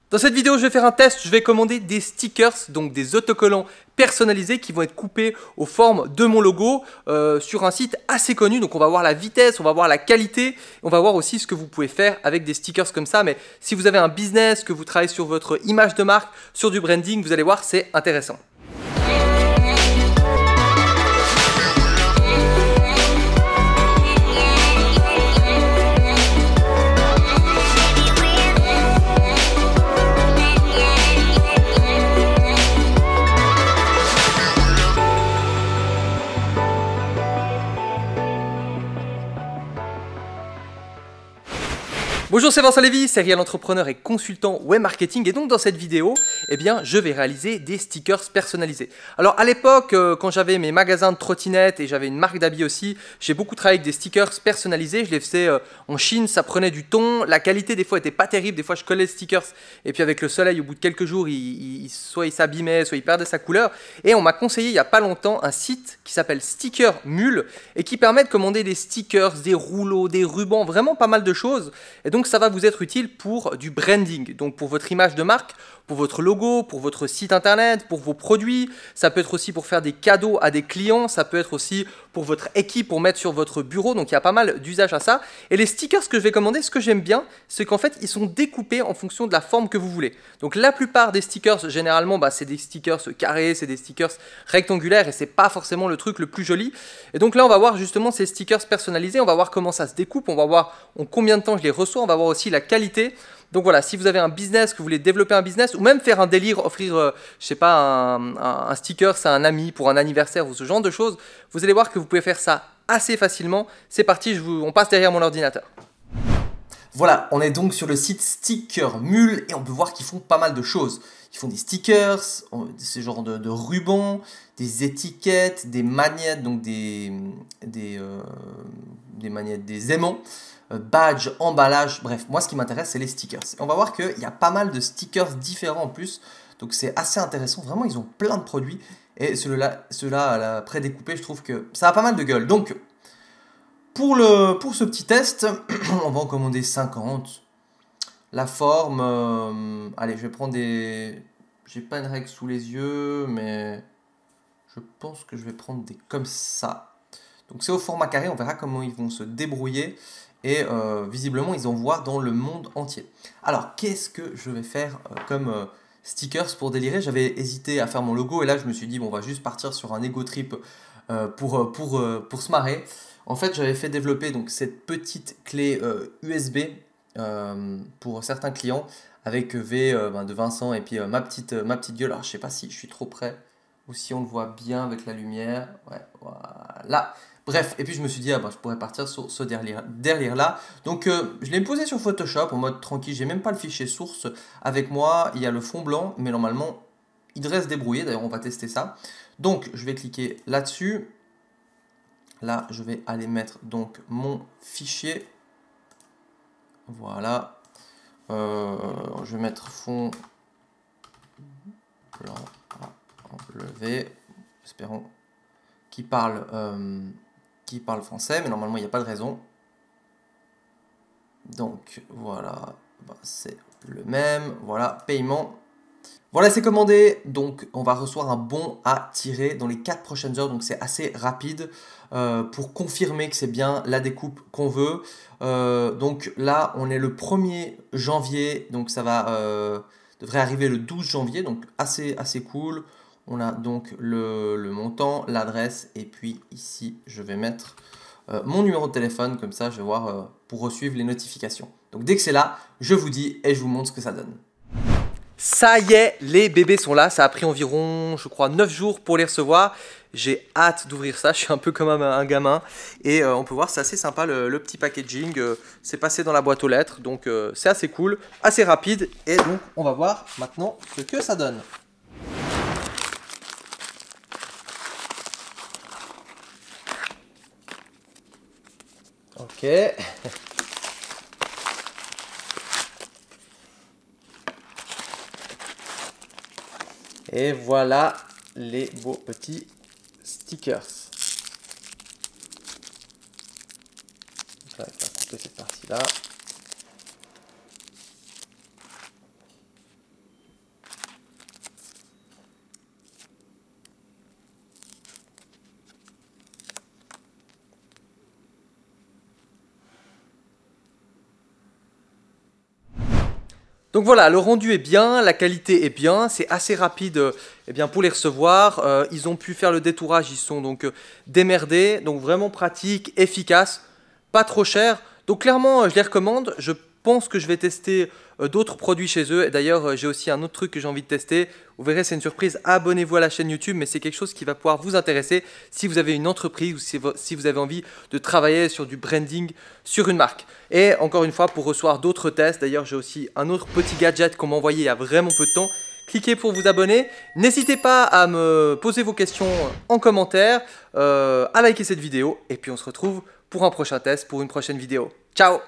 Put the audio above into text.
Dans cette vidéo, je vais faire un test, je vais commander des stickers, donc des autocollants personnalisés qui vont être coupés aux formes de mon logo sur un site assez connu. Donc on va voir la vitesse, on va voir la qualité, on va voir aussi ce que vous pouvez faire avec des stickers comme ça. Mais si vous avez un business, que vous travaillez sur votre image de marque, sur du branding, vous allez voir, c'est intéressant. Bonjour, c'est Vincent Lévy, serial entrepreneur et consultant web marketing, et donc dans cette vidéo, je vais réaliser des stickers personnalisés. Alors à l'époque, quand j'avais mes magasins de trottinettes et j'avais une marque d'habits aussi, j'ai beaucoup travaillé avec des stickers personnalisés. Je les faisais en Chine, ça prenait du temps, la qualité des fois était pas terrible, des fois je collais les stickers et puis avec le soleil au bout de quelques jours, soit il s'abîmait, soit il perdait sa couleur. Et on m'a conseillé il y a pas longtemps un site qui s'appelle Sticker Mule et qui permet de commander des stickers, des rouleaux, des rubans, vraiment pas mal de choses. Et donc ça va vous être utile pour du branding, donc pour votre image de marque, pour votre logo, pour votre site internet, pour vos produits. Ça peut être aussi pour faire des cadeaux à des clients, ça peut être aussi pour votre équipe, pour mettre sur votre bureau. Donc il y a pas mal d'usages à ça. Et les stickers que je vais commander, ce que j'aime bien, c'est qu'en fait ils sont découpés en fonction de la forme que vous voulez. Donc la plupart des stickers, généralement, c'est des stickers carrés, c'est des stickers rectangulaires et c'est pas forcément le truc le plus joli. Et donc là on va voir justement ces stickers personnalisés, on va voir comment ça se découpe, on va voir en combien de temps je les reçois, on va voir aussi la qualité. Donc voilà, si vous avez un business, que vous voulez développer un business ou même faire un délire, offrir, je sais pas, un sticker à un ami pour un anniversaire ou ce genre de choses, vous allez voir que vous pouvez faire ça assez facilement. C'est parti, on passe derrière mon ordinateur. Voilà, on est donc sur le site Sticker Mule et on peut voir qu'ils font pas mal de choses. Ils font des stickers, ce genre de rubans, des étiquettes, des magnettes, donc des magnettes, des aimants, badge, emballage, bref, moi ce qui m'intéresse c'est les stickers. Et on va voir qu'il y a pas mal de stickers différents en plus, donc c'est assez intéressant, vraiment ils ont plein de produits et ceux-là prédécoupés, je trouve que ça a pas mal de gueule. Donc pour ce petit test, on va en commander 50. La forme, allez, je vais prendre des... J'ai pas une règle sous les yeux, mais je pense que je vais prendre des comme ça. Donc c'est au format carré, on verra comment ils vont se débrouiller. Et visiblement, ils en voient dans le monde entier. Alors, qu'est-ce que je vais faire comme stickers pour délirer? J'avais hésité à faire mon logo et là, je me suis dit, bon, on va juste partir sur un ego trip pour se marrer. En fait, j'avais fait développer donc, cette petite clé USB pour certains clients avec V de Vincent et puis ma petite gueule. Alors, je sais pas si je suis trop près ou si on le voit bien avec la lumière. Ouais, voilà. Bref, et puis je me suis dit, je pourrais partir sur ce derrière là. Donc, je l'ai posé sur Photoshop en mode tranquille. J'ai même pas le fichier source avec moi. Il y a le fond blanc, mais normalement, il devrait se débrouiller. D'ailleurs, on va tester ça. Donc, je vais cliquer là-dessus. Là, je vais aller mettre donc mon fichier. Voilà. Je vais mettre fond blanc. Voilà, enlever. Espérons qu'il parle français, mais normalement il n'y a pas de raison. Donc voilà, c'est le même. Voilà, paiement. Voilà, c'est commandé. Donc on va recevoir un bon à tirer dans les 4 prochaines heures. Donc c'est assez rapide pour confirmer que c'est bien la découpe qu'on veut. Donc là, on est le 1er janvier. Donc ça devrait arriver le 12 janvier. Donc assez cool. On a donc le montant, l'adresse et puis ici, je vais mettre mon numéro de téléphone. Comme ça, je vais voir pour suivre les notifications. Donc dès que c'est là, je vous dis et je vous montre ce que ça donne. Ça y est, les bébés sont là. Ça a pris environ, je crois, 9 jours pour les recevoir. J'ai hâte d'ouvrir ça. Je suis un peu comme un gamin. Et on peut voir, c'est assez sympa le petit packaging. C'est passé dans la boîte aux lettres. Donc c'est assez cool, assez rapide. Et donc, on va voir maintenant ce que ça donne. Ok. Et voilà les beaux petits stickers. Donc là, on va couper cette partie-là. Donc voilà, le rendu est bien, la qualité est bien, c'est assez rapide eh bien, pour les recevoir. Ils ont pu faire le détourage, ils sont donc démerdés, donc vraiment pratique, efficace, pas trop cher. Donc clairement, je les recommande. Je pense que je vais tester d'autres produits chez eux. Et d'ailleurs, j'ai aussi un autre truc que j'ai envie de tester. Vous verrez, c'est une surprise. Abonnez-vous à la chaîne YouTube, mais c'est quelque chose qui va pouvoir vous intéresser si vous avez une entreprise ou si vous avez envie de travailler sur du branding sur une marque. Et encore une fois, pour recevoir d'autres tests, d'ailleurs, j'ai aussi un autre petit gadget qu'on m'a envoyé il y a vraiment peu de temps. Cliquez pour vous abonner. N'hésitez pas à me poser vos questions en commentaire, à liker cette vidéo. Et puis, on se retrouve pour un prochain test, pour une prochaine vidéo. Ciao!